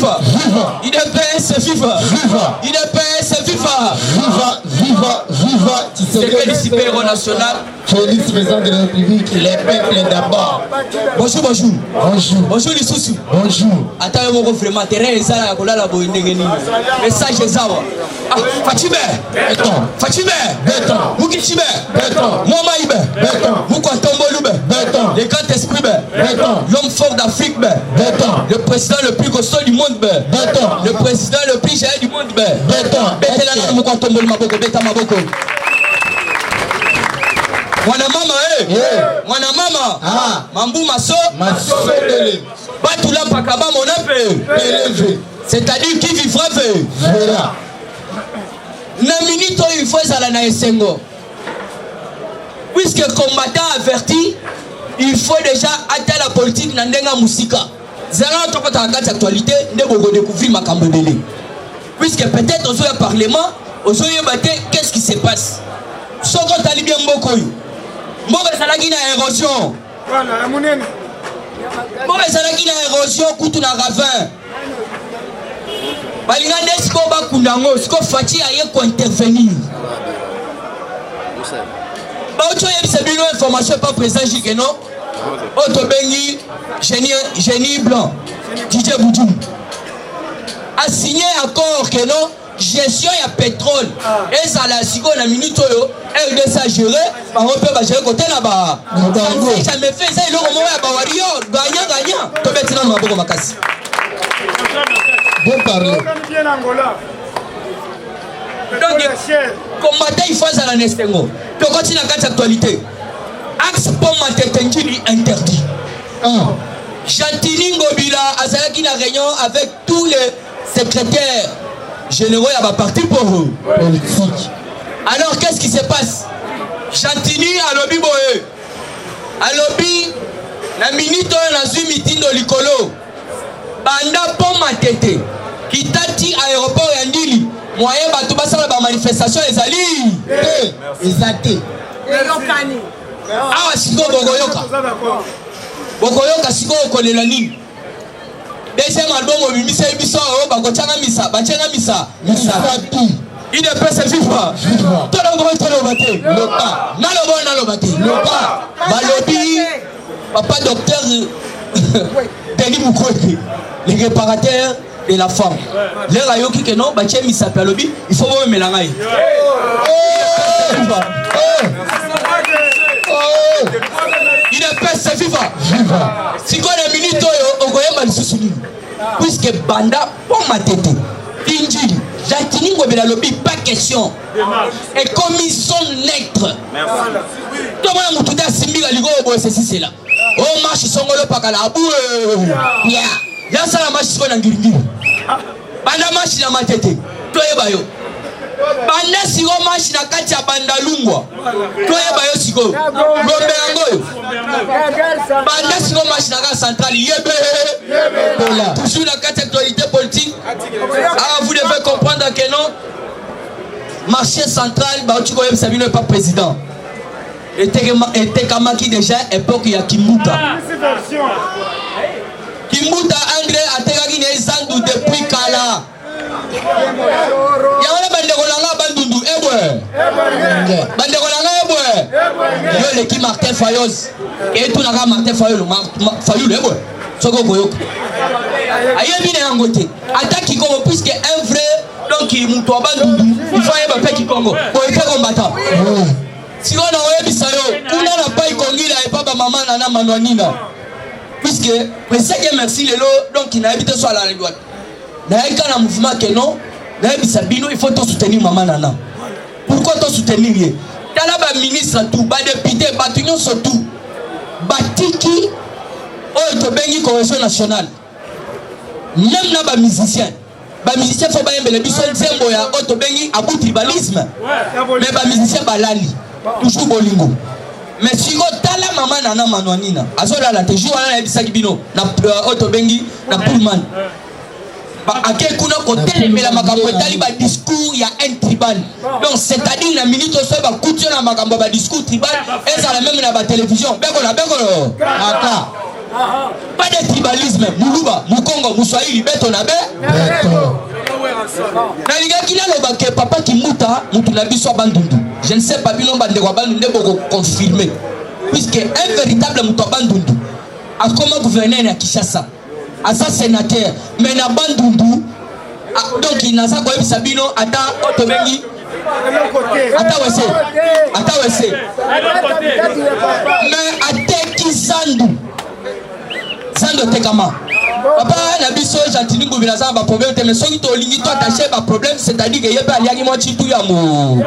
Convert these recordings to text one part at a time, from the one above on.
viva. Viva. UDPS viva. Viva. UDPS viva. Viva, viva, viva. Secrétaire du super national. Félix, président de la République, les peuples d'abord. Bonjour, bonjour. Bonjour. Bonjour, les sous. Bonjour. Attends, mon vraiment, terrain et ça, la cola, la boîte de Guéni. Message et ça. Ah, Fatime. Béton. Fatime. Béton. Moukitime. Béton. Momaïbe. Béton. Moukwatombolube. Béton. Le grand esprit. Béton. L'homme fort d'Afrique. Béton. Le président le plus costaud du monde. Béton. Le président le plus géant du monde. Béton. Bételana Moukwatombolube Maboko. Béta Maboko. Mwana mama mwana mama mambu maso Masobele. batula pakaba monape Élevé. c'est-à-dire qui vivra Vera. na minute il faut ezala na esengo puisque combattant averti il faut déjà atteindre la politique na ndenga musika zala tokota kati actualité nde boko découvrir makambo belé puisque peut-être aux au parlement aux yebate qu'est-ce qui se passe soko tali bien mbokoyo mboka ezalaki na érosion mboka ezalaki na érosion kutu na ravin balinga nde sikoyo bakunda yango sikoyo Faci aye kointervenir bauti oyebisa bino information epa président jikeno oyo tobengi génie blanc Didier Boudou asigné accord keno gestion ya pétrole ezala sikoyo na minute oyo RDC a géré bango mpe bagéré kote na ba jamais fait eza eloko moko ya bawario gagnant tobetina na maboko makasi Bon parler. donc combattant il faut ezala na esengo tokoti na kati actualité axe pont Matete Njili interdit Chantini Ngobila azalaki na réunion avec tous les secrétaires généraux à ma parti pour politique. Alors qu'est-ce qui se passe? Chantini à lobby boye. À lobby, la minute on a vu meeting de l'Icolo. Banda pont Matete. Qui tati aéroport Yandili. Moyen batou basa la manifestation ezali. Exacté. Ah siko bogoyoka. Bogoyoka siko kolela nini? Deuxième album au bimisa ebiso o bakochanga misa bachenga misa tout il ne peut se vivre tolo bate loba nalo bate loba balobi papa docteur Denis Mukwege le réparateur de la femme les rayoki que non bache misa palobi il faut me melangai il ne peut se vivre si quoi les minutes oyo okoyeba lisusu nini puisque banda pont Matete Injili Jatini Ngobila lobi pas question et commission lettre tout le monde tout a simbi la ligo boy c'est là oh marche songolo pakala abu ya sala marche songona ngiri banda marche na Matete toyeba yo banda siko marche na kati ya banda lungwa toyeba yo siko ngombe yango banda siko marche na ka centrale yebe toujours la carte actualité politique. Ah, vous devez comprendre que non marché central baoutiko yeb sabino pas président était kamaki déjà époque ya Kimuta anglais atekaki na ezandu depuis kala ya wala bandeko langa bandundu bandeko langa yo leki Martin Fayos et tout naka Martin Fayulu soko koyoka ayebi na yango te ataki Kongo puisque un vrai donc muto bandundu il faut yeba pe Kongo boyete kombata siko na oyebisa yo kuna na pai kongila epa ba mama na manwanina puisque président merci lelo donc il a habité sur la droite na eka na mouvement que non na yebisa bino il faut to soutenir maman nana pourquoi to soutenir ye tala ba ministre tout ba député ba tunyo surtout batiki oyo tobengi cohésion nationale même na ba musicien faut ba yembele biso nzembo ya oyo tobengi abu tribalisme mais ba musicien balali toujours bolingo mais siko tala mama nana manwanina azolala te jour wana yebisaki bino na oyo tobengi na pullman ake kuna kotelemela makambo etali ba discours ya un tribal donc c'est-à-dire na minute oso ba kutio na makambo ba discours tribal ezala même na ba télévision bekolo aka Pas de tribalisme. Muluba, Mukongo, Moussaïli, Beto Nabe. Papa qui mouta, bandundu. Je ne sais pas, si bandundu confirmer. Puisque un véritable mouta bandundu, a comment gouverner à Kinshasa, à sa sénateur, mais na bandundu, donc il n'a pas quoi Sabino, Ata Otobengi, Ata Wesse, mais Ate Kizandu, Zando Tekama. Papa, la biso gentil gouvernement ba problème mais soki to lingi to attaché ba problème c'est-à-dire que yeba aliaki mo chitu ya mo.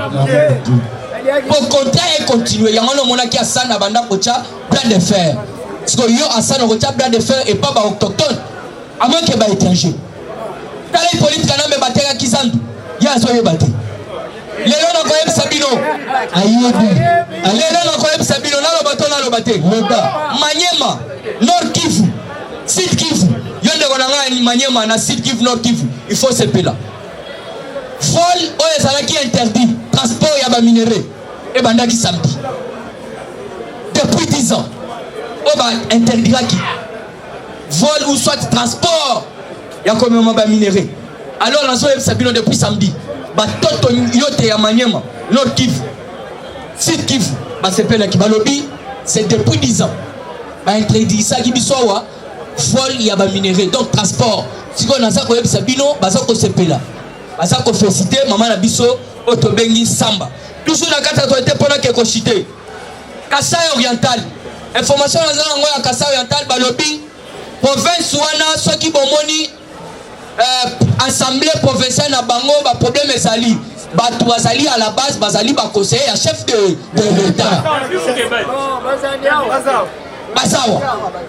Pour contraire et continuer, il y a un homme qui a ça na banda kocha plan de fer. Parce que yo a ça na kocha plan de fer et pas ba autochtone. À moins que ba étranger. Kala politique kana me batera kizandu. Ya so yebate. Lelo na koyeb Sabino. Ayobi. Lelo na koyeb Sabino na lo bato na lo bate. Manyema, Nord Kivu, Sud Kivu. Yonde konanga ni Manyema na Sud Kivu, Nord Kivu. Il faut se payer là. Vol oyo ezalaki interdit transport ya ba minerais et bandaki samedi. Depuis 10 ans. On va interdire qui vol ou soit transport ya comme ba minerais. Alors la zone Sabino depuis samedi. Ba toto yote ya Manyema, Nord Kivu, Sud Kivu, ba sepela ki balobi, c'est depuis 10 ans. Ba interdit ça ki bisowa vol ya ba minerais donc transport. Si on a ça ko Sabino, ba ça ko sepela. Asa ko féliciter maman na biso otobengi samba. Toujours na kata to été pendant que ko cité. Kasai oriental. Information na zana ngoya Kasai oriental balobi province wana soki bomoni assemblée provinciale na bango ba problème ezali. Batu bazali à la base bazali ba conseiller à chef de l'état. Basawa.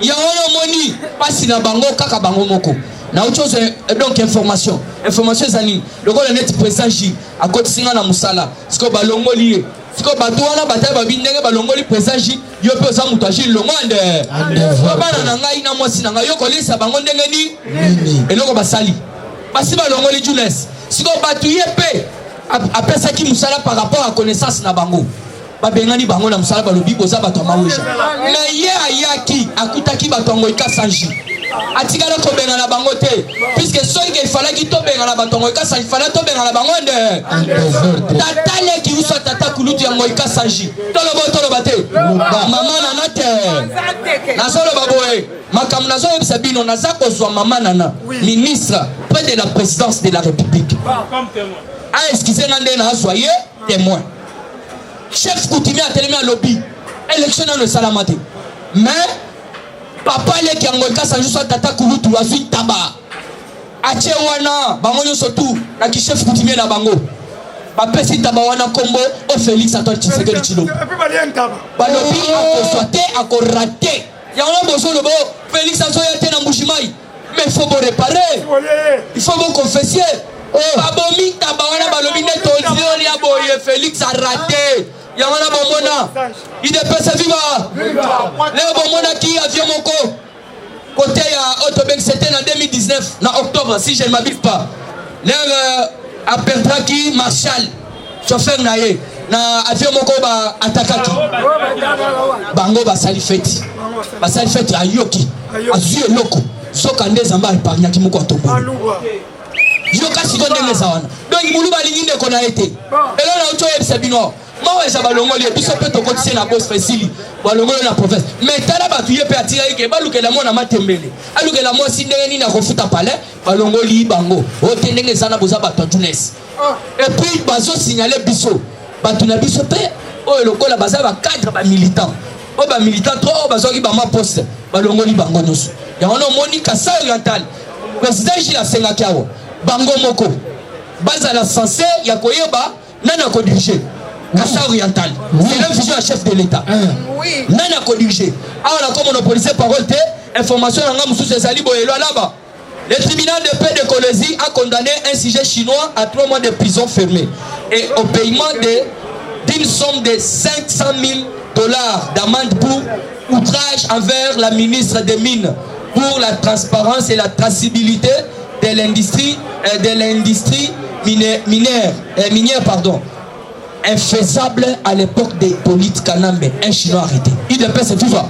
Ya ono moni pasi na bango kaka bango moko. Na autre chose donc information zani le rôle net président J à côté singa na musala siko balongoli siko bato wana bataille babindenge balongoli président J yo pe za muto J longande bana na ngai na mosi na ngai yo kolisa bango ndenge ni eloko basali basi balongoli Jules siko bato yepe apesa ki musala par rapport à connaissance na bango babengani bango na musala balobi boza bato maweja mais ye ayaki akutaki bato ngoika sanji atikala ko benga na bango te puisque soki il fallait ki to benga na bato ngoika sanji il fallait to benga na bango nde tata le ki uso tata kulutu ya ngoika sanji tolo bate mama nana te na solo baboe makam na zo yebisa bino naza kozwa mama nana ministre près de la présidence de la République a excusé nande na soyez témoin chef coutumier a tellement lobby élection dans le salamate mais papa le ki angoika sanju so tata kulutu azui taba ache wana bango nyoso tu na ki chef coutumier na bango ba pesi taba wana kombo o Félix Antoine Tshisekedi Tshilombo balobi akosote akorate ya ona boso lobo Félix Antoine yate na Mbushimai mais il faut réparer il faut confesser babomi taba wana balobi neto zio ya boye Félix a raté Yamana Bomona, il ne peut se vivre. Léo Bomona qui avion mon co. Côté à Autobank, c'était en 2019, en octobre, si je ne m'abuse pas. Léo a Perdraki Marshall, chauffeur naïe, na avion mon co attaquaki. Bango basali feti. Basali feti à Yoki, à Zuye Loko. Sokande Zamba et Parnyaki Moko Tobo. Yoka si donne les awana. Donc, Moulouba Lingine qu'on a été. Et là, on a autre Sabino. Moi je balongoli biso pe to kotise na boss facile balongoli na province mais tala batuye pe atira ke balukela mona matembele alukela mo sindenge ni na kofuta palais balongoli bango otendenge sana boza bato Tunis et puis bazo signaler biso bato na biso pe o lokola baza ba cadre ba militant o ba militant trop bazo ki ba ma poste balongoli bango nyusu ya ono moni Kasai oriental président Gilles Asenga Kiawo bango moko baza la censé ya koyeba nana ko diriger Kasai oriental, c'est le vision à chef de l'État. Oui. Nana ko diriger. Alors on a comme monopolisé parole information en Moussou Sali Boyelo là-bas. Le tribunal de paix de Colosie a condamné un sujet chinois à 3 mois de prison fermée et au paiement d'une somme de 500 000 $ d'amende pour outrage envers la ministre des Mines pour la transparence et la traçabilité de l'industrie minière. infaisable à l'époque de Hippolyte Kanambe, un chinois arrêté. UDPS c'est FIFA.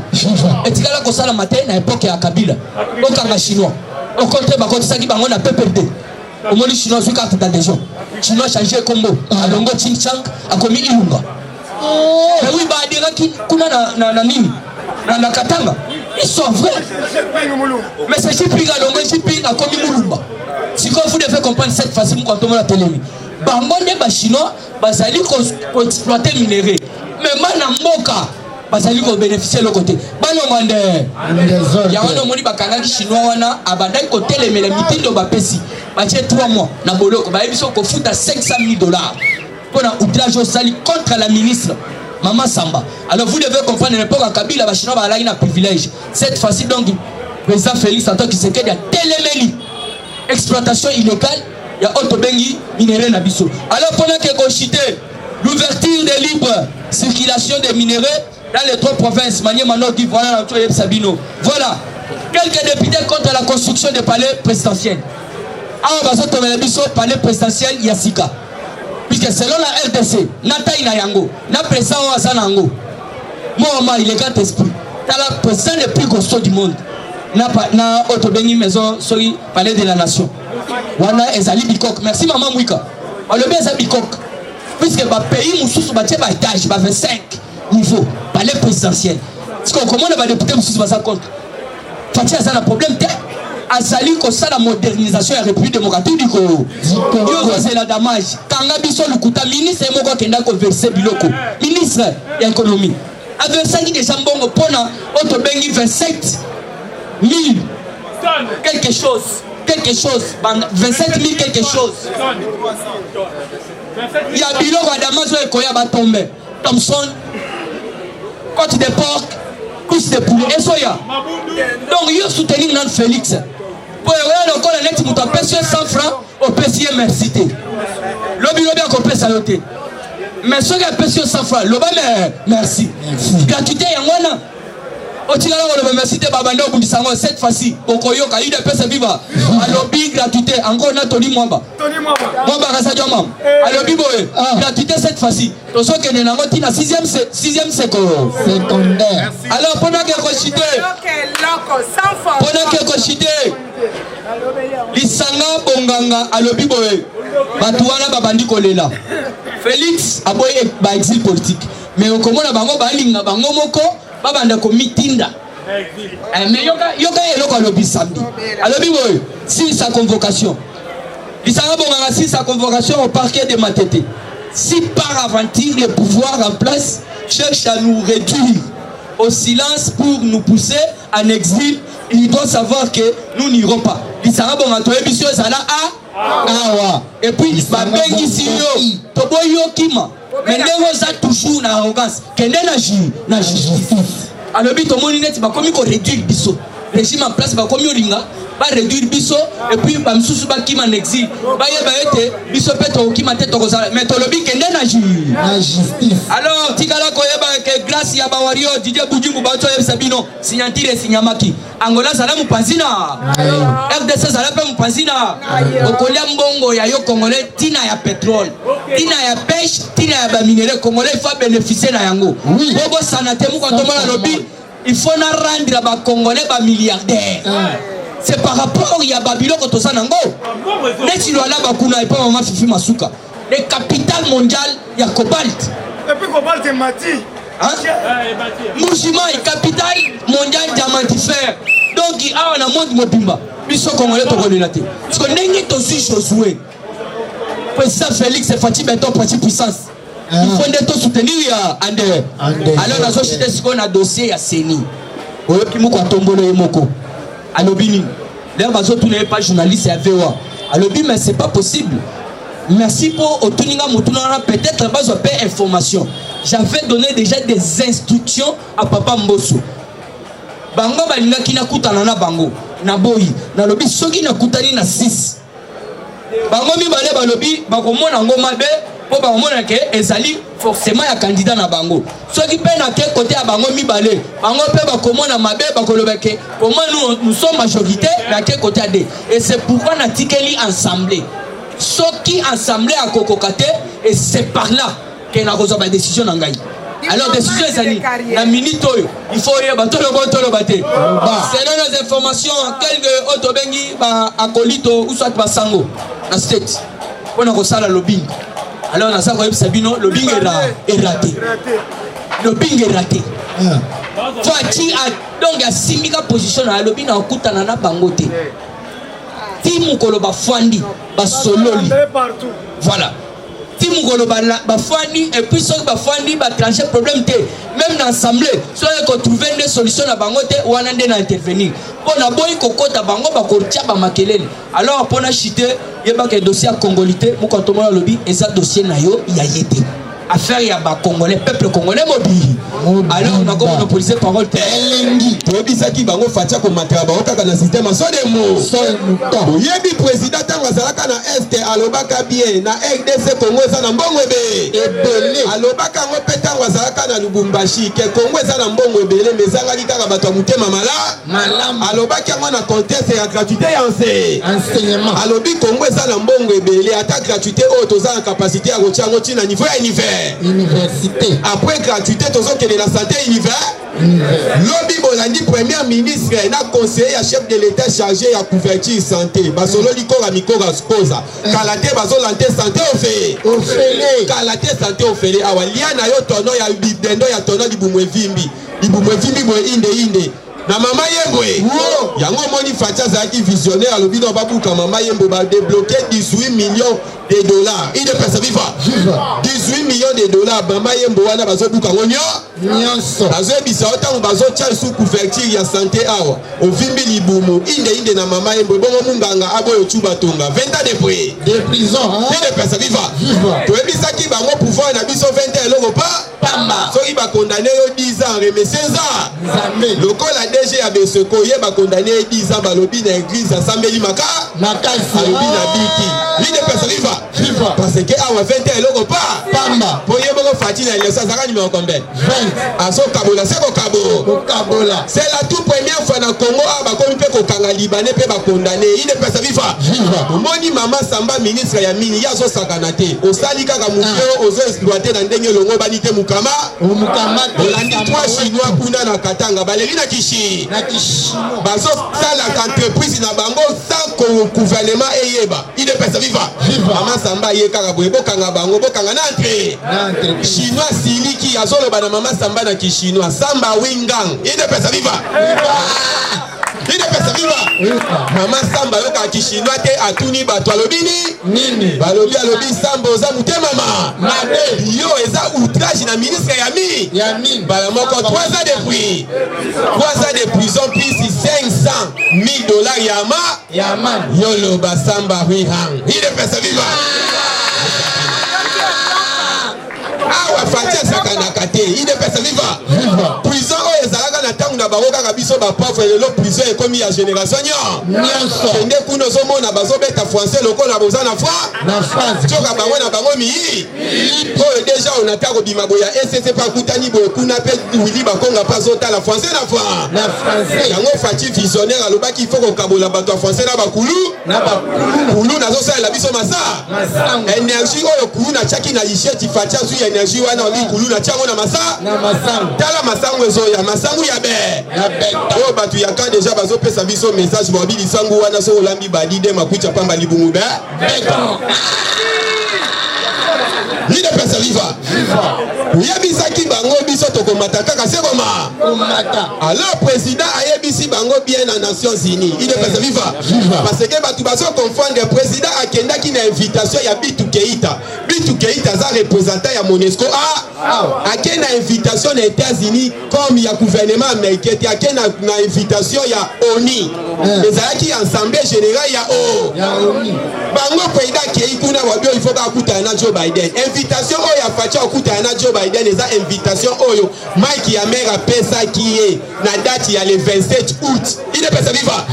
Et tu as ça la matin à l'époque à Kabila. Au Kanga chinois. Au contraire, par contre, ça qui bango na PPD. Au moins les chinois sur carte d'adhésion. Chinois changé combo. À Longo Ching Chang a commis Ilunga. Mais oui, bah dire qui kuna na nini. Na Katanga. Ils sont vrais. Mais c'est Chiping à Longo Chiping a commis Mulumba. Si vous devez comprendre cette façon quand on a la télé. Bango ne chinois bazali ko exploiter minerai. Mais mana moka bazali ko bénéficier le côté. Bano mande. Ya wana moni bakanga ki chinois wana abandai ko telemela mitindo ba pesi. Ba 3 mois na boloko ba ebiso ko futa $500,000 pour un outrage au sali contre la ministre Maman Samba. Alors vous devez comprendre l'époque à Kabila ba chinois ba un privilège. Cette fois-ci donc président Félix Antoine Tshisekedi a télémeli exploitation illégale. Il y a autre bengi minéraux nabiso. Alors pendant que conchité l'ouverture des libres circulation des minéraux dans les 3 provinces, Manié Mano dit voilà Sabino. Voilà quelques députés contre la construction des palais présidentiels. Ah bah ça tombe nabiso palais présidentiel Yassika. Puisque selon la RDC, Nata Inayango, na président Wasanango. Moi il est grand esprit. T'as la président le plus costaud du monde. Na autre bengi maison sorry palais de la nation. Wana ezali bikok. Merci maman Mwika. On le bien ça bikok. Puisque ba pays mususu ba tie ba étage ba 25 niveau palais présidentiel. Parce qu'on comment on va député mususu ba ça compte. Fatia ça le problème té azali ko ça la modernisation ya République démocratique du Congo. Yo c'est la damage. Kanga biso lukuta ministre moko kenda ko verser biloko. Ministre ya économie. Avec ça qui déjà mbongo pona auto bengi 27 000 quelque chose. 27 000 quelque chose. Il y a Bilo Wadamas et Koya Batombe, Thompson, côte de porc, couche de poulet, et soya. Donc, il y a soutenu Nan Félix. Pour regarder encore la lettre, vous avez payé 100 francs au PCM Merci. Le Bilo bien qu'on peut saluer. Mais ceux qui ont payé 100 francs, le bas, merci. Gratuité, il y a un Otigala on merci te babanda obulisango cette fois-ci okoyoka il peut se vivre alobi gratuité encore na Tony Mwamba kasa joma alobi boye gratuité cette fois-ci to soke ne nango tina 6e secondaire alors pendant que kochité lisanga bonganga alobi boye batu wana babandi kolela Félix aboye ba exil politique mais okomona bango balinga bango moko babanda ko mitinda mais yoka eloko alobi samedi alobi boy si sa convocation lisanga bonganga si sa convocation au parquet de Matete si par aventure le pouvoir en place cherche à nous réduire au silence pour nous pousser en exil il doit savoir que nous n'irons pas lisanga bonganga to ebisio ezala awa et puis babengi siyo to boyo kima mais ndenge oza toujours na arrogance kende na justice alobi tomoni neti bakomi ko réduire biso régime en place bakomi olinga ba réduire biso et puis bamisusu bakima na exil bayeba ete biso pe tokima te tokozala mais tolobi kende na justice alors tikala koyeba ke glace ya bawario Didier Boudjimbu bato yebisa bino signatire sinyamaki Angola zala mupanzina RDC zala pe mupanzina okolia mbongo ya yo congolais tina ya pétrole tina ya pêche tina ya ba minerais congolais il faut bénéficier na yango bobo sanate mu quand on lobby il faut na rendre ba congolais ba milliardaires c'est par rapport il y a Babylone ko tosa nango neti lo ala bakuna et pas maman Fifi Masuka le capital mondial ya cobalt et puis cobalt est mati Mouchima est capital mondial diamantifère. Donc il y a un monde mobimba. Biso congolais to relate. Parce que nengi to si Josué. Président Félix et Fatih Beton parti puissance. Il faut de soutenir ya ande. Alors la société ce qu'on a dossier ya Seni. Oyo kimoko tombolo yemoko. Alobini. D'ailleurs bazo tout n'est pas journaliste à VOA. Alobi mais c'est pas possible. Merci pour Otuninga Moutounara peut-être base de information. J'avais donné déjà des instructions à Papa Mbosso. Bango balinga kina kutana na bango na boyi na lobi soki na kutani na 6. Bango mi bale balobi bakomona ngoma be po bakomona ke ezali forcément ya candidat na bango. Soki pe na ke côté ya bango mi bale bango pe bakomona mabe bakoloba ke comment nous sommes majorité na ke côté ya D. Et c'est pourquoi na tikeli ensemble. Soki ensemble à Kokokate et c'est par là que na kozwa ba décision na ngai. Alors décision ezali na minute oyo il faut yeba tolo bate. Selon nos informations quelques autres bengi ba akolito ou soit ba sango na state. On a kosala lobbying. Alors na sa ko yebisa bino lobbying est raté. Lobbying est raté. Fati a donc ya simika position na lobbying na okutana na bango te. Timu kolo ba fandi ba sololi. Voilà. Timu kolo ba fandi et puis ceux ba fandi ba trancher problème te. Même dans l'assemblée, soit qu'on trouve des solutions à bango te ou an ande na intervenir. Pour na boy kokota bango ba kortia ba makelele. Alors pour na chiter yeba que dossier congolité mu ko tomona lobby eza dossier na yo ya yete. Affaire ya ba congolais peuple congolais mobile. Alors on a comme monopolisé parole telengi. Tobisaki bango fatia ko mataba okaka na système so de mo. Yebi président tanga zalaka na est alobaka bien na RDC Congo za na mbongo ebe. Ebele. Alobaka ngo petanga zalaka na Lubumbashi ke Congo za na mbongo ebele mezanga likaka bato mutema malam. Alobaki ngo na contexte ya gratuité ya enseignement. Alobi Congo za na mbongo ebele ata gratuité o toza na capacité ya kochango tina niveau ya univers. Université. Après gratuité, tous ceux qui sont de la santé univers. Lobby Bolandi, premier ministre, na conseiller à chef de l'État chargé à couverture santé. Basolo likora mikora sposa. Kalate bazolante santé ofele. Kalate santé ofele. Awalia na yo tono ya bidendo ya tono di bumwevimbi. Di bumwevimbi bwe inde. Na mama yembwe. Yango moni fatia zaki visionnaire alobi no babuka mama yembwe ba débloquer 18 millions de dollars. Il est personne viva. 18 millions de dollars mama yembwe wana bazobuka ngonyo. Nyonso. Bazo bisa otango bazo tia sous couverture ya santé awa. Ovimbi libumu inde na mama yembwe bongo munganga aboyo chuba tonga 20 ans de prison. Il est personne viva. Toebisa ki bango pouvoir na biso 20 ans eloko pa. Pamba. So iba condamné yo 10 ans remercier ça. Lokola DG ya Beseko yeba condamné 10 ans balobi na église assemblée makasi alobi na biki. L'ide personne viva. Parce que awa 20 ans eloko pa. Pamba. Po yeba ko fati na leso zaka numéro combien? 20. Aso kabola seko kabola. C'est la toute première fois na Congo aba komi pe ko kanga libanais pe ba condamné. L'ide personne viva. Moni mama Samba ministre ya mini yazo sakanate. Osali kaka mukeo ozo exploiter na ndenge longo banite mukama. Olandi 3 chinois kuna na Katanga baleri na kishi. Bazo sala entreprise na bango sans gouvernement eyeba. Il est personne viva. Mama Samba ye kaka boye bokanga bango bokanga na entrée. Chinois siliki azolo bana mama Samba na kishinois Samba wingang. Il est personne viva. Il est personne viva. Mama Samba yoka kishinois te atuni bato alobini nini. Balobi Samba oza mutema mama. Yo eza outrage na ministre Yami. Bala moko 3 ans de prison plus 500 000 dollars Yaman. Yolo Basamba Wihang. Il est personne viva. Awa fatia sakanakate. Il est personne viva. Prison o ezalaka na tangu na baroka kabiso ba pauvre lelo prison ekomi ya génération nyonso. Kende kuno zo mona bazo beta français loko na boza na France. Tioka bango na bango mi. Po déjà on a tako bimago ya SSC pa kutani bo kuna pe wili bakonga pa zota la français na français. Yango fati visionnaire alobaki il faut ko kabola bato français na bakulu na zo sala la biso masa. Énergie oyo kulu na chaki na licheti fatia su énergie wana oli kulu na tiango na masangu. Tala masangu ezo ya masangu ya be. Oh batu ya ka déjà bazo pesa biso message mobile sangu wana so olambi badide makucha pamba libungu be. Ni de personne viva. Yebisaki bango biso tokomata kaka sekoma. Alors président ayebisi bango bien na Nations Unies. Il de personne viva. Parce que batu baso confondre président akenda ki na invitation ya Bitu Keita. Bitu Keita za représentant ya MONUSCO akenda invitation na États-Unis comme ya gouvernement américain akenda na invitation ya ONU. Ezalaki assemblée générale ya ONU. Bango président keikuna wabio il faut ba kuta na Joe Biden. Invitation oyo ya facha okuta na Joe Biden eza invitation oyo Mike ya mera pesa qui est na date ya le 27 août. Il est personne viva.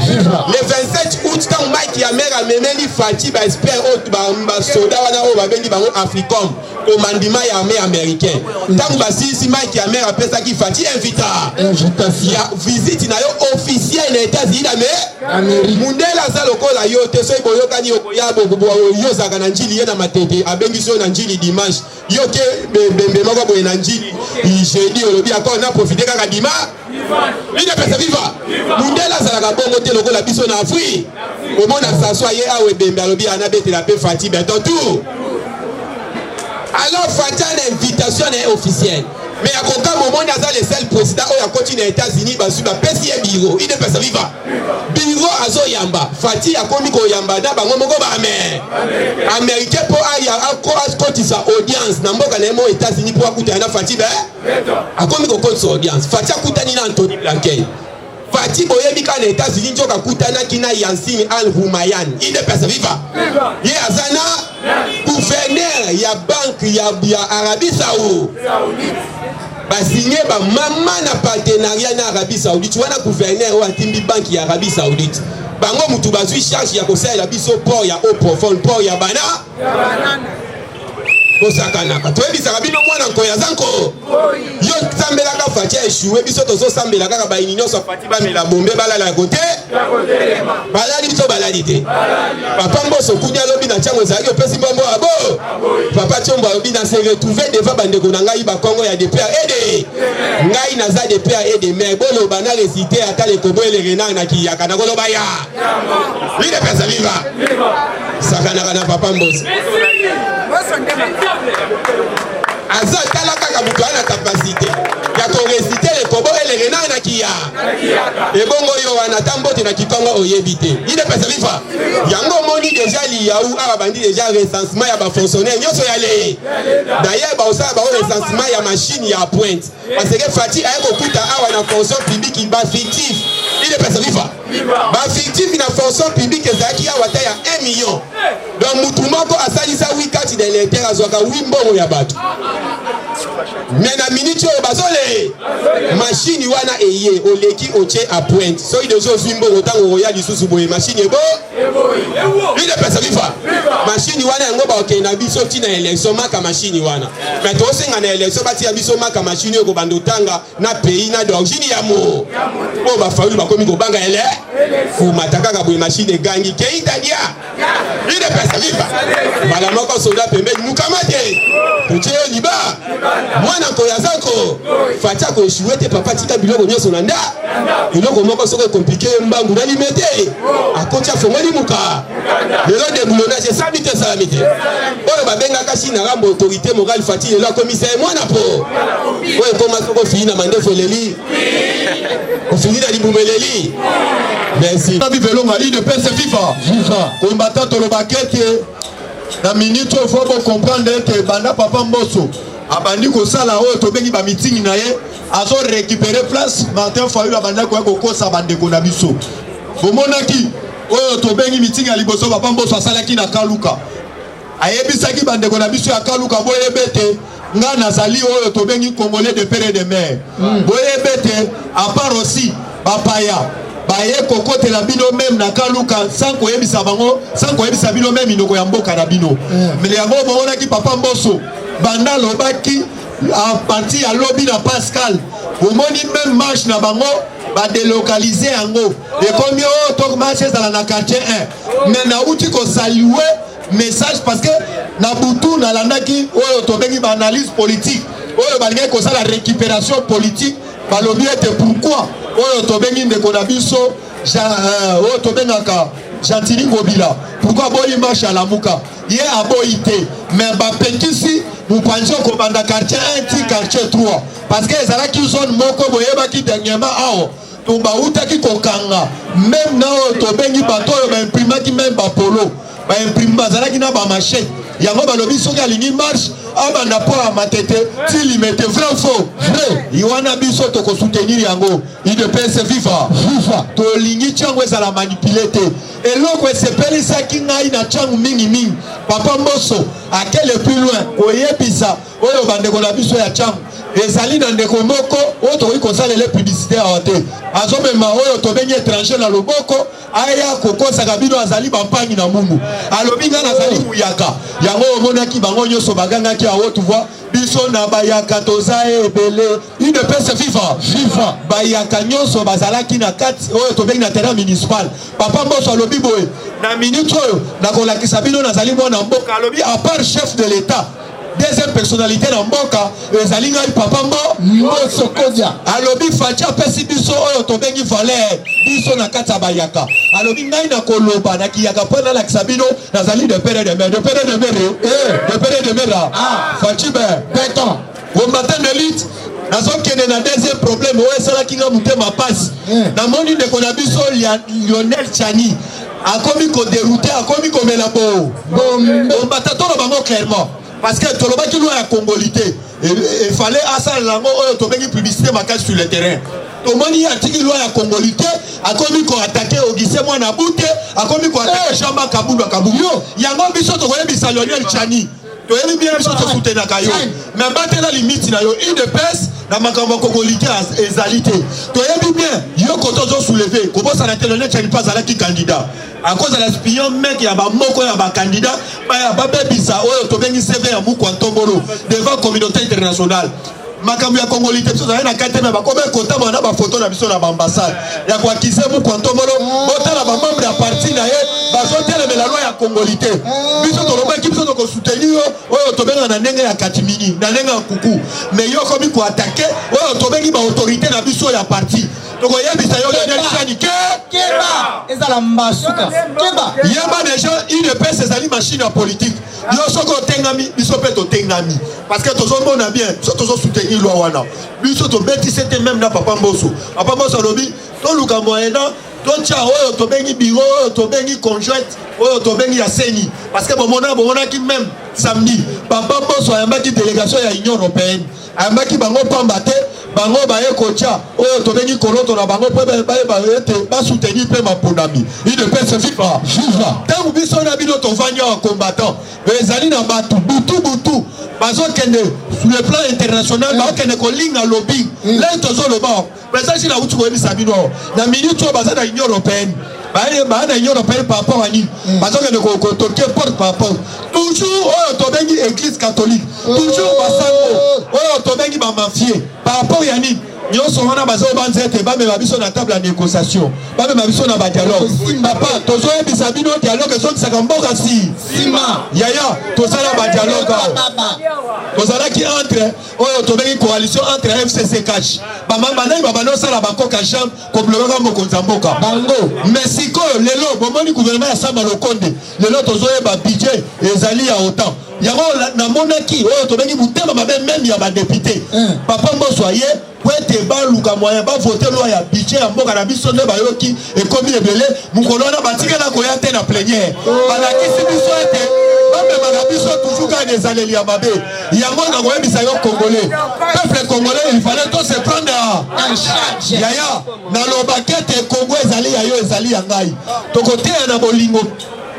Le 27 août out tant Mike ya mère amemeli Fati ba expert autre ba soda wana o ba bengi bango Africom commandement ya armée américain tant ba si Mike ya mère apesa ki Fati invitation ya visite na yo officiel na États-Unis d'Amérique mundela za lokola yo te so boyoka ni okoya bobo yo zaka na njili ye na matete abengi so na njili dimanche yo ke bembe moko boye na njili jeudi olobi akon na profiter kaka dimanche il est passé viva mundela za la bongo te lokola biso na Afrique au monde s'assoit hier awe bembe alobi ana bete la paix Fati beton tout alors Fati l'invitation est officielle. Mais à aucun moment, il y a le seul président qui a continué aux États-Unis, il a passé un bureau. Il est passé vivant. Bureau à Zoyamba. Fati a commis au Yamba. Américain pour aller à sa audience. Namboka n'est aux États-Unis pour écouter un Fati. A commis au compte sa audience. Fati a coûté Anthony Blanquet. Fati Boyebika aux États-Unis, il a coûté Kina Yansine Al-Humayan. Il est passé vivant. Il y a Zana, gouverneur, il y a banque, il y a Arabie Saoudite. Signé ba maman na partenariat na Arabie Saoudite wana gouverneur wa timbi banki ya Arabie Saoudite bango mutu bazui charge ya kosala biso port ya eau profonde port ya bana kosakanaka toyebisaka bino mwana nkoya zanko yo sambelaka Fati échoué biso tozo sambela kaka bayini nyonso Fati bamela bombe balala kote balali biso balali te papa Mbosso kunya lobi na tiango ezalaki opesi mbombo abo papa Tiombo alobi na se retrouver devant bandeko na ngai bakongo ya de père ede ngai naza de père ede mais boloba na réciter ata le kobo ele renard na kiyaka na koloba ya lide pesa viva sakanaka na papa Mbosso aza tala kaka mutu ana capacité ya ko réciter le kobo ele renard na kiyaka ebongo yo wana tambote na kikongo oyebite ide pesa viva yango moni déjà liaou aba bandi déjà recensement ya ba fonctionnaire nyoso yale d'ailleurs ba osala ba recensement ya machine ya pointe parce que Fati ayeko kuta awa na fonction publique ba fictif ide pesa viva ba fictif na fonction publique ezaki awa ta ya 1 million donc mutu moko asalisa wikati de l'intérêt azwaka wimbongo ya bato mais na minute oyo bazole machine wana eye oleki oche à pointe so il dezo wimbongo tango roya lisusu boye machine ebo il est pesa viva machine wana yango ba okena biso tina élection maka machine wana mais to senga na élection batia biso maka machine yo ko bando tanga na pays na d'origine ya mo o ba faulu ba komi ko banga ele fu mataka ka boye machine gangi ke italia il est pesa viva bala moko soldat pembeni mukamate toche liba mwana koya zako Fati ko échoué te papa tika biloko nyoso na nda biloko moko soko compliqué mbangu na limité akotia fongoli muka lelo de boulonnage samite salamite oyo babenga kasi na rambo autorité morale Fati lelo commissaire mwana po oyo koma soko fini na mandefo leli o fini na libumeleli merci na bivelonga ide pese FIFA combattant to lobakete na minute il faut comprendre que banda papa Mbosso abandi ko sala oyo to bengi ba meeting na ye azo récupérer place Martin Fayulu abanda ko kosa bande ko na biso bomonaki oyo to bengi meeting ya liboso papa Mbosso asalaki na Kaluka ayebisaki bande ko na biso ya Kaluka boyebete nga nazali oyo to bengi congolais de père et de mère boyebete à part aussi bapaya baye kokote la bino même na Kaluka sans koyebisa bango sans koyebisa bino même inoko ya mboka na bino mais yango bomona ki papa Mbosso banda lobaki à partir à lobby na Pascal omoni même marche na bango ba délocaliser yango et combien autre marches dans la quartier 1 mais na uti ko saluer message parce que na butu na landaki oyo to bengi ba analyse politique oyo balinga ko sala récupération politique balobi ete pourquoi oyo to bengi ndeko na biso oyo to bengaka Gentili Ngobila pourquoi boyi marche à la muka ye aboyité mais ba pekisi mupanjo ko banda quartier 1 ti quartier 3 parce que ezalaki zone moko boyeba ki dernièrement ao to ba utaki kokanga même na oyo to bengi bato oyo ba imprimaki même ba polo ba imprime bazalaki na ba machette yango balobi soki alingi marche abanda po ya matete ti limete vrai faux vrai iwana biso toko soutenir yango ide pese viva tolingi tiango ezala manipulé te eloko esepelisaki ngai na tiango mingi papa Mbosso akele plus loin oyebisa oyo bandeko na biso ya tiango ezali na ndeko moko oyo tokoki kosalela publicité awa te azomema oyo tobengi étranger na loboko aya kokosaka bino azali bampangi na mungu alobi nga nazali muyaka yango omonaki bango nyonso bagangaki awo tuvoa biso na bayaka toza ebele une pese viva bayaka nyonso bazalaki na kati oyo tobengi na terrain municipal papa mboso alobi boye na minute oyo nakolakisa bino nazali mwana mboka alobi à part chef de l'état deuxième personnalité na mboka ezali ngai papa mboso kodia alobi facha pesi biso oyo tobengi valeur biso na kati ya bayaka alobi ngai na koloba na kiyaka mpo nalakisa bino nazali de pere de mer de pere de mer fachi beton combattant d'élite nazokende na deuxième problème oyo esalaki nga motema pasi namoni ndeko na biso Lionel Chani akomi koderoute akomi komela bombata tolo bango clairement parce que tolobaki loi ya congolité il fallait asalela yango oyo tobengi publicité makasi sur le terrain tomoni atiki loi ya congolité akomi koatake ogise mwana bute akomi koatake chamba kabundwa kabunyo yango biso tokoyebisa Lionel Chani toyebi bien biso tosutenaka yo mais batela limite na yo une pese na makambo congolité ezali te toyebi bien yo koto ozosoulever kobosana te Lionel Chani mpo azalaki candidat à cause de l'espion mec ya bamoko ya bacandidat baya babebisa oyo tobengi CV ya muku antombolo devant communauté internationale makambo ya congolité biso zali na kati na bakome kota bana ba photo na biso na ambassade ya kwakise muku antombolo botala ba membre ya parti na ye bazotelemela loi ya congolité biso tolobaki biso toko soutenir oyo tobenga na ndenge ya katimini na ndenge ya kuku mais yo komi ko attaquer oyo tobengi ba autorité na biso ya parti toko yebisa yo Lionel Chani keba ezala mbasuka keba yeba déjà une pèse ezali machine à politique yo soko tengami biso pe to tengami parce que tozomona bien so tozo soutenir loi wana biso to beti c'était même na papa Mboso lobi to luka moyena to tia oyo to bengi biro oyo to bengi conjointe oyo to bengi ya seni parce que bomona ki même samedi papa Mboso ayambaki délégation ya Union européenne ayambaki bango pamba te bango baye kocha oyo tobengi koloto na bango pe ba soutenir pe mapondami il ne peut se vivre tangu biso na bino tovanya wa combattant ezali na batu butu bazokende sur le plan international bakende kolinga lobbying là tozoloba président na utu koyebisa bino na minute oyo baza na Union européenne ba na Union européenne par rapport à nini bazokende kotoke porte par porte toujours oyo tobengi église catholique toujours basango oyo tobengi ba mafie par rapport à nini nyonso wana bazobanzete bamema biso na table ya négociation bamema biso na badialogue papa tozoyebisa bino dialogue ezokisaka mboka sima yaya tozala badialogue tozalaki entre oyo tobengi coalition entre FCC cash bamambanai babanosala bakoka jambe koblokaka mokonzi ya mboka bango mais sikoyo lelo bomoni gouvernement ya Sama Lokonde lelo tozoyeba budget ezali ya otan yango namonaki oyo tobengi mutema mabe meme ya badepute papa Mboso aye kwete baluka moyen bavote loi ya budget ya mboka na biso nde bayoki ekomi ebele mukolo wana batikela koya te na plénière balakisi biso ete bamema na biso toujours ka ezaleli ya mabe yango nakoyebisa yo congolais peuple congolais il fallait to se prendre en charge yaya nalobaki ete Congo ezali ya yo ezali ya ngai tokoteya na bolingo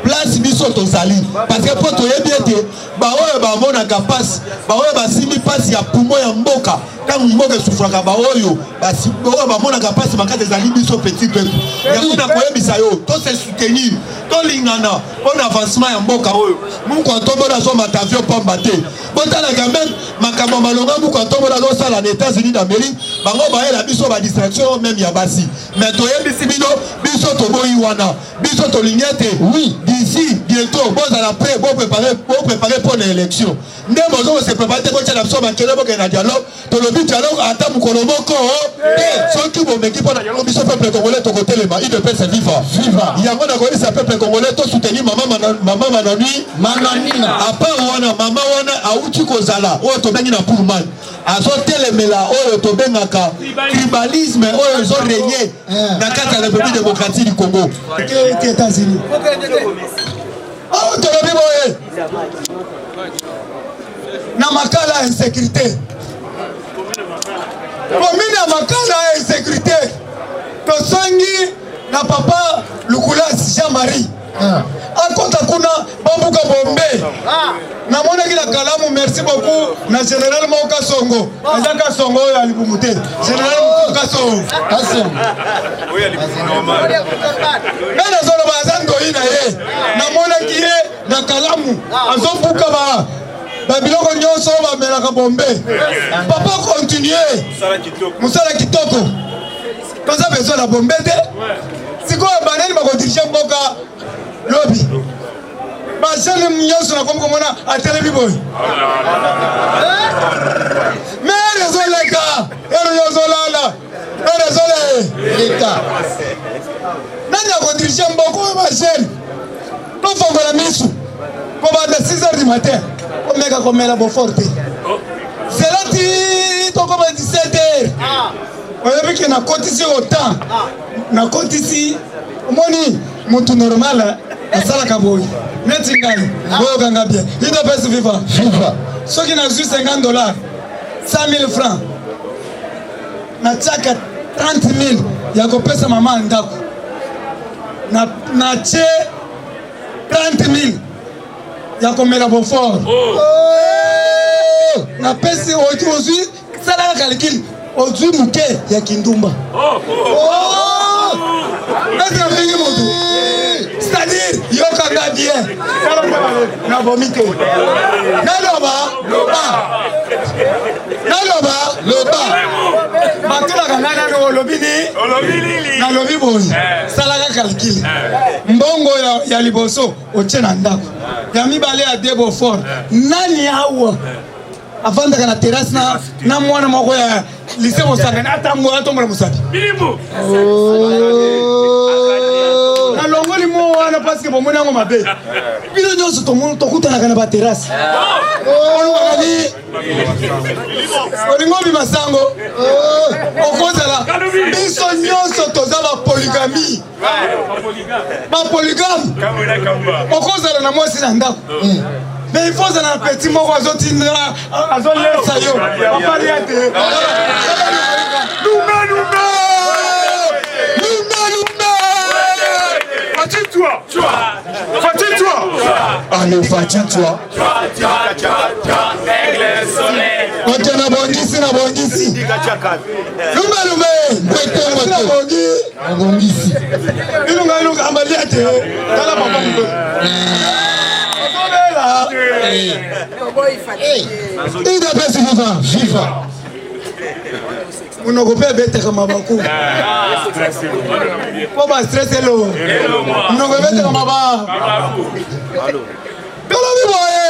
place biso tozali parce que po toyebi ete baoyo bamonaka pasi baoyo basimi pasi ya pumo ya mboka ntango mboka esufraka baoyo bamonaka pasi makati ezali biso petit peuple yango nakoyebisa yo to se soutenir tolingana mpo na avancement ya mboka oyo muku antombola azomata avion pamba te botalaka meme makambo malonga muku antombola azosala na États-Unis d'Amérique bango bayela biso badistraction meme ya basi mais toyebisi bino biso toboyi wana biso tolingi ete oui d'ici bientôt bozala prêt préparer pour l'élection nde bozo se préparer te kotia na biso bakende bokende na dialogue tolobi dialogue ata mokolo moko te soki bomeki mpo na dialogue biso peuple congolais tokotelema il ne peut se vivre yango nakoyebisa peuple congolais to soutenir mama mananina apa wana mama wana auti kozala oyo tobengi na pourman azotelemela oyo tobengaka tribalisme oyo ezorégner na kati ya République démocratique du Congo États-Unis tolobi boye na makala ya insécurité commune ya makala ya insécurité tosongi na papa Lukulas Jean-Marie akota bakota kuna babuka bombe namonaki na kalamu merci beaucoup na général Moka Songo aza Kasongo oyo alibumu te général Kasongo nana zoloba aza ndoi na ye namonaki ye na kalamu azobuka babiloko nyonso bamelaka bombe papa continue mosala kitoko toza besoin na bombe te sikoyo banani bakodirige mboka lobi bajene nyonso nakomi komona atelemi boye mere ezoleka ero yozolala ero ezoleka nani akodirige mboka oyo bajene tofongola misu po banda 6h du matin omeka komela boforte zelati tokoma 17h oyebi ke nakotisi otan nakotisi omoni mutu normal asalaka boye neti ngai boyokanga bien idopesi viva soki nazwi $50 100,000 francs natiaka 30,000 ya kopesa mama ndako natie 30,000 ya komela bofort napesi ozwi salaka calcul ozwi muke ya kindumba etre mingi motu c'est-à-dire yokanga bien na vomite naloba batolaka ngai nano olobi ni nalobi boye salaka calcul mbongo ya liboso otie na ndako ya mibale ya debo fort nani awa avandaka na terrasse na mwana moko ya lycée Mosapi atombola Mosapi nalongoli mo wana parceke bomoni yango mabe bino nyonso tokutanaka na baterrasse olingo bima sango okozala biso nyonso toza bapoligami okozala na mwasi na ndako mais il faut que un petit mot azotindra azolesa yo apali ate allez fatigue-toi on na bongisi bongisi ilunga ambali ate kala papa mbo idopesi viva munoko mpe ebetaka mabaku po bastress elo munoko ebetaka mabaku tolobi boye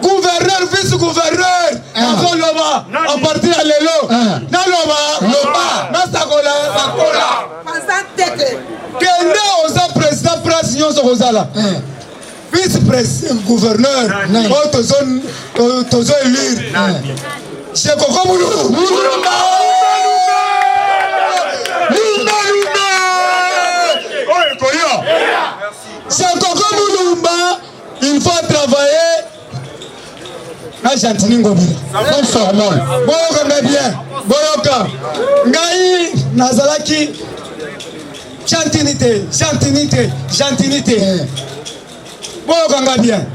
gouverneur vice gouverneur azoloba a partir ya lelo naloba nasakola kende oza président place nyonso kozala vice-président gouverneur oyo tozo élire Shekoko Mulumba Shekoko Mulumba il faut travailler na Gentini Ngobila boyoka nga bien boyoka ngai nazalaki gentilité boyoka nga bien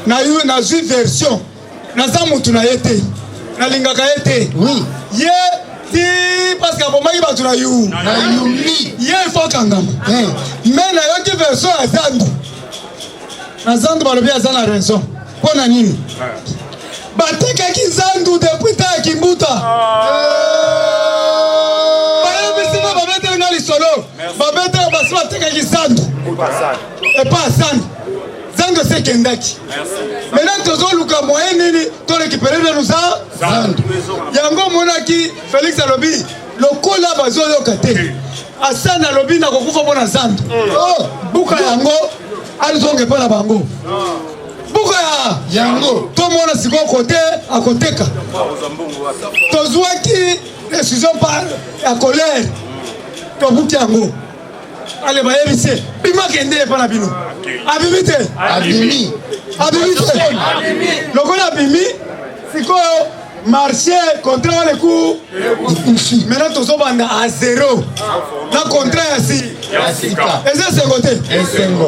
nazwi version naza mutu na ye te nalingaka ye te ye ti parce que abomaki bato na yumi ye ifo kangama mais nayoki version ya zandu balobi aza na raison mpo na nini batekaki zandu depuis ta ya kimbuta bayebisina babeteli nga lisolo babeteli basi batekaki zandu epa zandu zandu esekendaki maintenant tozoluka moyen nini torécupere nanu zandu yango monaki Félix alobi lokola bazoyoka te asana alobi nakokufa mpo na zandu buka yango alizonge mpo na bango buka yango tomona sikoyo kote akoteka tozwaki décision par ya colère tobuki yango ale bayebise bima kende epa na bino abimi te lokola abimi sikoyo marché contrat wana eku maintenant tozobanda à 0 na contrat ya sika eza sengo te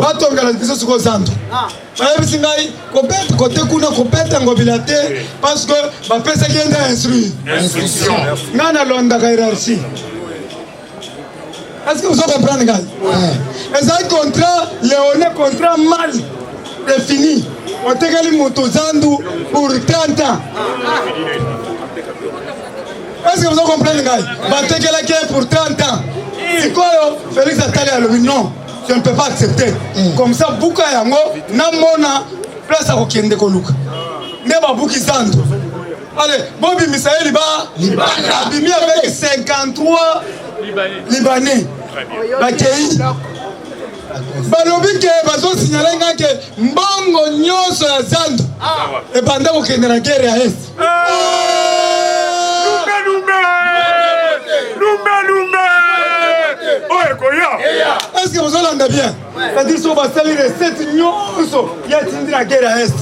batongela biso sikoyo zando bayebisi ngai kopete kote kuna kopete yango bila te parce que bapesaki ende instruction ngai nalondaka hiérarchie. Est-ce que vous comprenez, gars? C'est un contrat, léoné, contrat mal défini. On t'a gagné mon tozandu pour 30 ans. Est-ce que vous comprenez, gars? On t'a gagné pour 30 ans. C'est quoi, Félix Attali a dit non, je ne peux pas accepter. Comme ça, Bouka Yango, Namona, place à Okende Koluka. Neba Bouki Zandu. Allez, Bobby Misaël Liba, Abimi avec 53 Libanais. Bakei balobi ke bazosignale nga ke mbongo nyonso ya zando ebanda kokende na guerre ya est. Est-ce que vous entendez bien? C'est-à-dire que va salir recette nyonso ya tindi la guerre à est.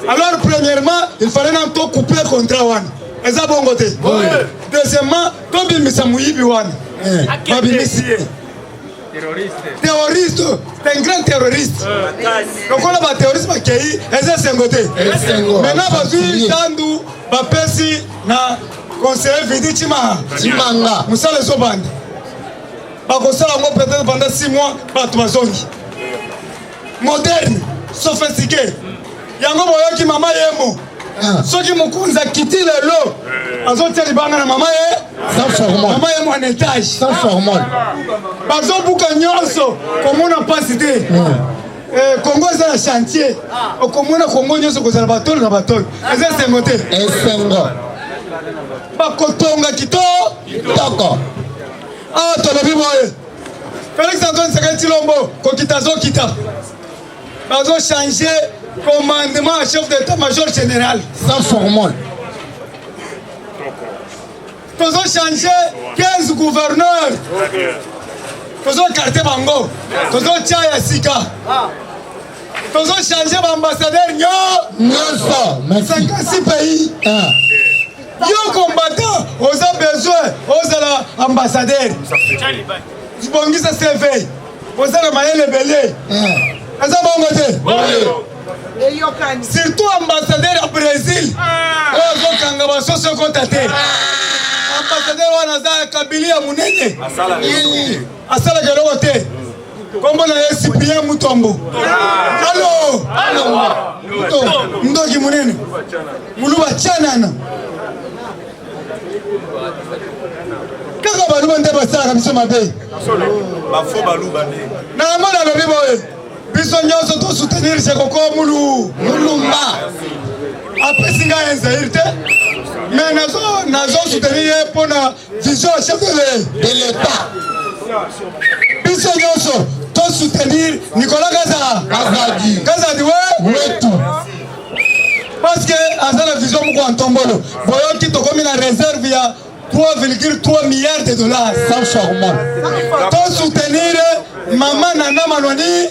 Alors premièrement, il fallait non to couper le contrat wana. Eza bongo te. Deuxièmement, to bimisa muyibi wana. Babimisi. Terroriste, c'est un grand terroriste. Donc on a pas terroriste qui est sengoté. Maintenant bazui tandu bapesi na conseiller Vidi Chimanga. Musala Zoband. Bakosala ngo peut-être pendant 6 mois ba tubazongi. Moderne, sophistiqué. Yango boyoki mama yemo. Soki mukunza kiti lelo azotia libanga na mama ye sans formol. Mama ye mon étage sans formol. Bazo buka nyonso komona pasité. Congo za la chantier. Okomona Congo nyonso ko za batolo na batolo. Eza sengote. Esengo. Bakotonga kitoko. Ah tolobi boye. Félix Antoine Tshisekedi Tshilombo ko kitazo kita. Bazo changer commandement chef d'état-major général sans formol. Nous avons changé 15 gouverneurs. Nous avons carté Bango. Nous avons Tchaya Sika. Nous avons changé l'ambassadeur. 56 pays. Yo combattant, on a besoin, on a l'ambassadeur. Du bon qui ça s'éveille. On a le maillot le belé. On a bon côté. Surtout ambassadeur au Brésil. Ambassadeur wana Kabila ya munene. Asala keloko te. Kombo na Cyprien Mutombo. Allo. Ndoki munene. Muluba chanana. Kaka baluba nde basala kabisa mabe. Bafo baluba ne. Na mona lobi boye. Biso nyonso to soutenir Sekoko Mulumba. Après singa enzairte. Mais nazo soutenir pour la vision chef de l'État. Biso nyonso to soutenir Nicolas Kazadi ouais tout. Parce que à la vision moko antombolo. Boyo ki to komi na réserve ya 3,3 milliards de dollars sans formol. To soutenir Maman Nana Manoni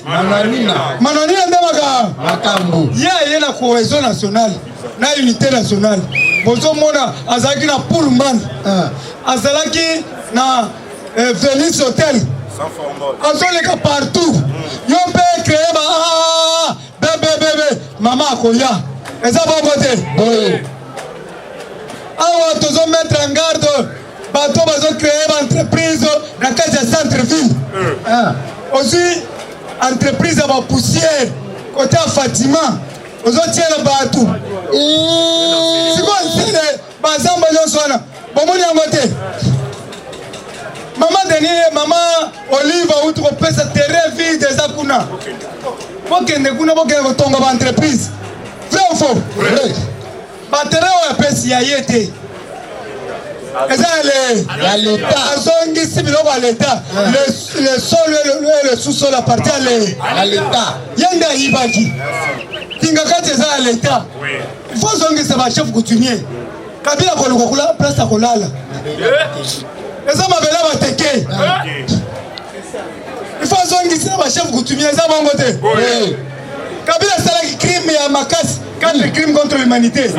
Ndamaka Makambu. Yé na cohésion nationale, na unité nationale. Bozo mona azaki na Pullman. Azalaki na Venice Hotel. Sans formol. Azoleka partout. Yo pe créer bébé maman akoya. Eza bon côté. Oui. Awa tozo mettre en garde. Bateau bazo créer une entreprise dans le centre-ville. Aussi, entreprise à ma poussière, côté à Fatima, aux autres tiens le bateau. C'est quoi le bazamba yoswana? Bon, mon yangote. Maman Denis, maman Olive, outre pèse terrain vide des akuna. Bokende kuna bokende tonga ba entreprise. Vrai ou faux? Vrai. Ba terrain o pèse ya yete. L'État, l'État, le sol et le sous-sol appartiennent à l'État. Yanda Ibaki. Tingakati c'est à l'État. Il faut que ça va chef coutumier. Kabila Kolokula, place à Kolala. Et ça m'a fait la teke. Il faut que ça va chef coutumier, ça va monter. Quand Kabila asalaki crime ya makasi, 4 crimes contre l'humanité.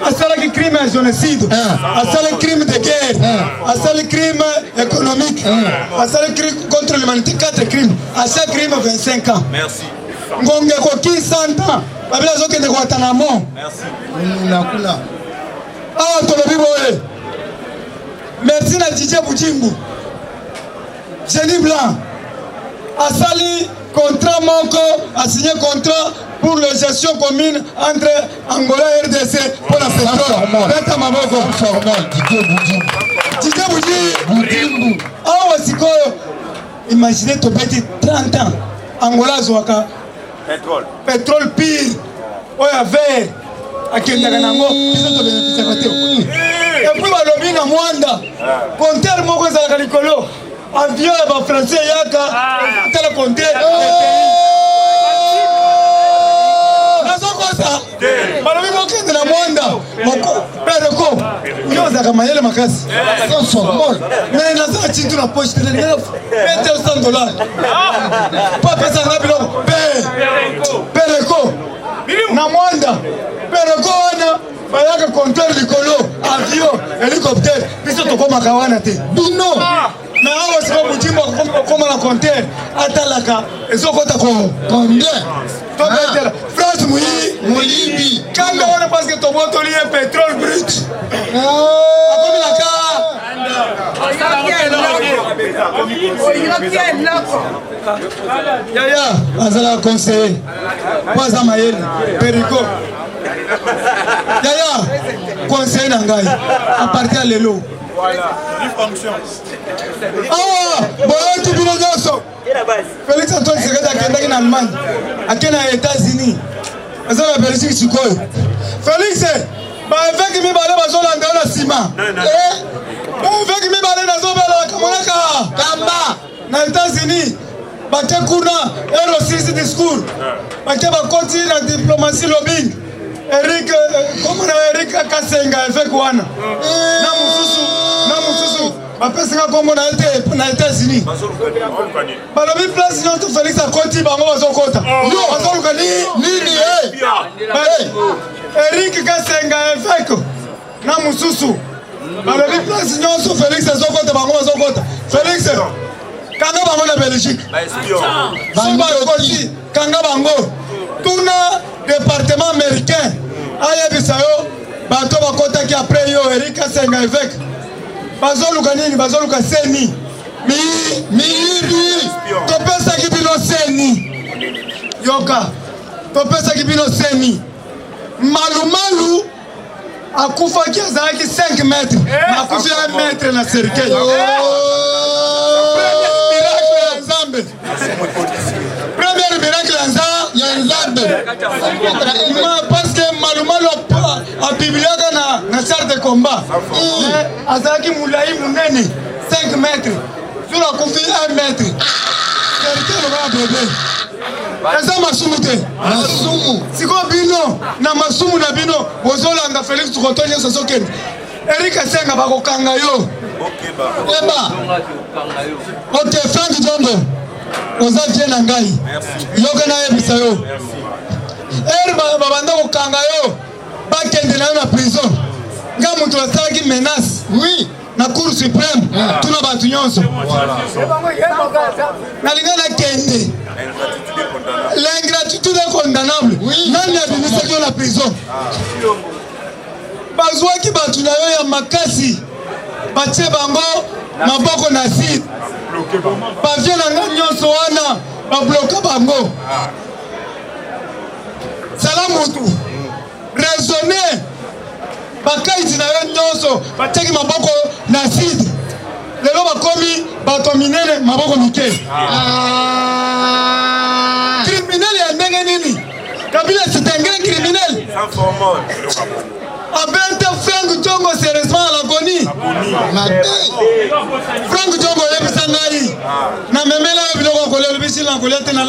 Asalaki crime ya génocide, asalaki crime de guerre, asalaki crime économique, asalaki crime contre l'humanité, 4 crimes. À chaque crime 25 ans. Merci. Ngonge koki 100 ans. Kabila azokende kuatana mo. Merci. Ah, tolobi boye. Merci na DJ Bujimbu. Jenny Blanc. Asali contrat moko, a signé contrat pour la gestion commune entre Angola et RDC pour la pétrole. Beta Maboko. DJ Bujimbu. Ah, wasikoyo. Imaginez to beti 30 ans. Angola zwaka. Pétrole pire. Oya vert. Akendaka nango. Biso to bénéficier côté. Et puis balobi na mwanda. Compteur moko ezalaka likolo. Avion ya ba français yaka. Tala compteur. Nazokosa. Balobi mokende na mwanda. Moko pereko. Yo zaka mayele makasi. Mais naza chintu na poche tele ngela. Pete $100. Pas pesa na biloko. Pereko. Na mwanda. Pereko wana. Bayaka compteur likolo. Avion. Hélicoptère. Biso tokoma kawana te. Bino. Mais awa siko Bujimbu koma na compteur. Atalaka. Ezokota ko. Combien? Tobetela. France Muyibi. Kanga wana parce que toboto lié pétrole brut. Akomi la ka. Yaya, azala conseiller. Pas à Mayele. Perico. Yaya, conseiller nangai. À partir de l'eau. Voilà, il fonctionne. Ah, bon, tu peux Félix Antoine Tshisekedi akendaki na Allemagne, akenda na États-Unis. Aza na Belgique sikoyo. Félix, ba évêque mibale bazolanda na sima. Ba évêque mibale nazobela kamonaka kamba na États-Unis. Bake kuna Euro 6 discours. Bake bakoti na diplomatie lobbying. Eric, comment Eric Kasenga évêque wana. Na mususu bapesaka kombo na États-Unis. Balobi place nyonso Félix akoti bango bazokota. Yo bazoluka nini Eric Kasenga évêque na mususu. Balobi place nyonso Félix azokota bango bazokota. Félix kanga bango na Belgique. Bamba koti kanga bango. Tuna département américain. Ayebisa yo bato bakotaki après yo Eric Kasenga évêque. Bazoluka nini? Bazoluka seni. Miyibi. Topesa kibino seni. Yoka. Topesa kibino seni. Malu akufaki azalaki 5 mètres. Akufi 1 mètre na cercueil. Premier miracle ya Nzambe. Parce que Malu a bibliaka na char de combat. Azalaki mulai munene 5 mètres. Sur la kufi 1 mètre. Cercueil va bébé. Eza masumu te. Masumu. Siko bino na masumu na bino bozolanga Félix Tukotonye sosokeni. Eric Kasenga bakokanga yo. Eba. Ok, Frank Jongo. Oza vie na ngai. Yoka na yebisa yo. Babanda kokanga yo. Bakende na yo na prison. Nga mutu asalaki menace. Oui. Na Cour suprême. Tuna batu nyonso. Nalinga na kende. L'ingratitude est condamnable. Nani abimisaki yo na prison. Bazwaki batu na yo ya makasi. Batie bango maboko na site. Bavie na nga nyonso wana babloka bango. Sala mutu raisonner bakaiti na yo nyonso batiaki maboko na site. Lelo bakomi bato minene maboko mike. Criminel ya ndenge nini? Kabila c'est un grand criminel. Abente Frank Jongo sérieusement à l'agonie. Frank Jongo yebisa ngai. Na memela biloko kolela bisi na kolela te na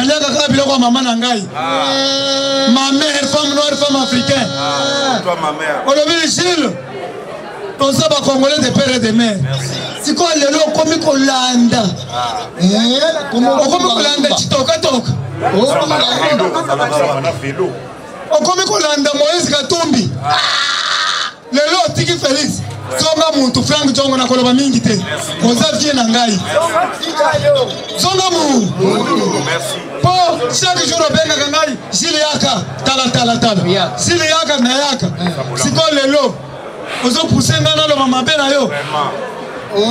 liaka ka biloko mama na ngai. Ma mère, femme noire, femme africaine. Toi ma mère. Olobi Gilles. Toza ba Congolais de père et de mère. Siko lelo komi kolanda. Komi kolanda chitoka toka. okomi kolanda Moïse Katumbi lelo otiki Félix zonga muntu Frank Jongo na koloba mingi te oza vie na ngai zonga mu po chaque jour obengaka ngai Jili yaka tala Jili yaka na yaka siko lelo ozo pousser nga naloba mabe na yo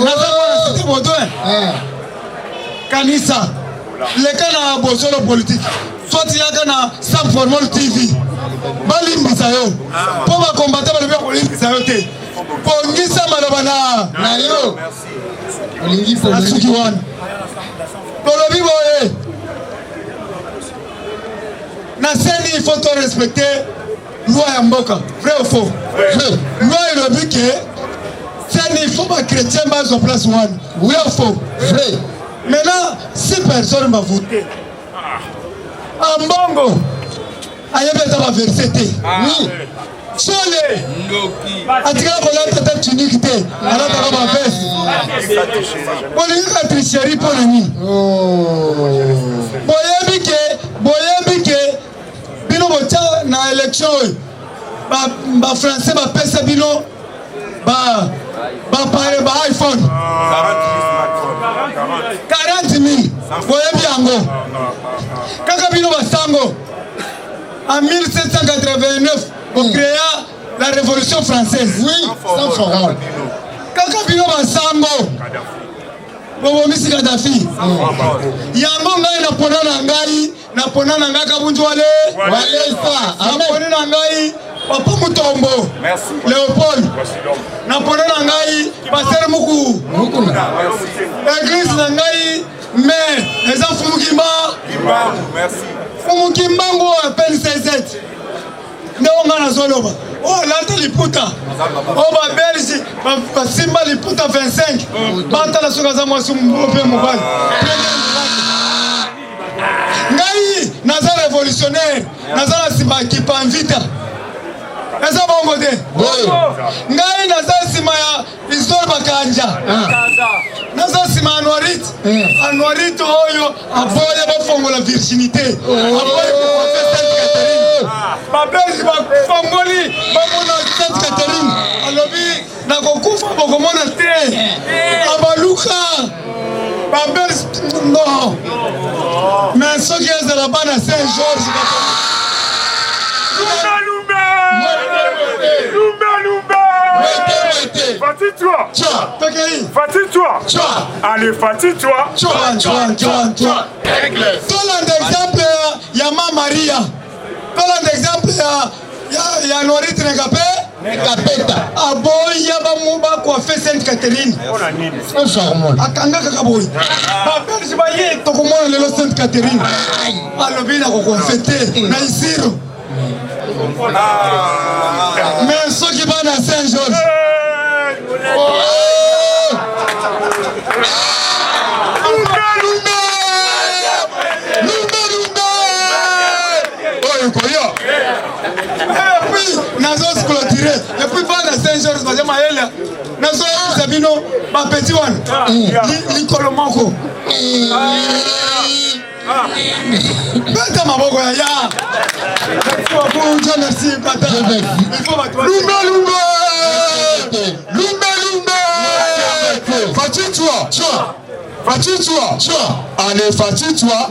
naza wana site Baudouin kanisa leka na bosolo politique soit yaka na Sam Formol TV balimbisa yo po bakombata balobi kolimbisa yo te pongisa maloba na yo olingi asuki wana tolobi boye na scène il faut to respecter loi ya mboka vrai ou faux loi elobi ke scène il faut ba chrétien bazwa place wana vrai ou faux vrai maintenant si personne va voter en mbongo ayebi eza baverse te sole atikala kolata ta tunique te alataka bavese bolingaka tricherie mpo na nini boyebi ke bino botya na élection oyo bafrançais bapesa bino bapare ba iPhone 40,000 boyebi yango kaka bino basango en 1789 on créa la révolution française. Oui, sans formol. Kaka bino basango bobomisi Gaddafi yango ngai napona na ngai kabunju walesa napona na ngai papa Mutombo Léopold napona na ngai pasteur Muku église na ngai mais eza Fumukimba Fumukimbango appelle 67 ndonga na zoloba lata liputa Belge basimba liputa 25 batala soka za mwasi mpe mobali ngai naza révolutionnaire naza na nsima kipa mvita eza bongo te ngai naza nsima ya histoire bakanja naza nsima ya Anuarite oyo aboya bafongola virginité aboya kokofe Sainte Catherine babelgi bafongoli bamona Sainte Catherine alobi nakokufa bokomona te abaluka babelgi non mais soki ezala bana Saint Georges Fatigue-toi. Allez, fatigue-toi. Tolanda exemple ya Mama Maria. Tolanda exemple ya Anuarite Nekapeta. Aboya bamuba coiffe Sainte Catherine. Akanga kaka boy. Babelgi baye tokomona lelo Sainte Catherine. Alobi na kokonfete na isiro. Mais soki bana Saint Georges. Nazos clôturé et puis va na Saint Georges baza maela nazos zabino ba petit one likolo moko bata maboko ya merci bata il faut battre lumba fatigue-toi allez fatigue-toi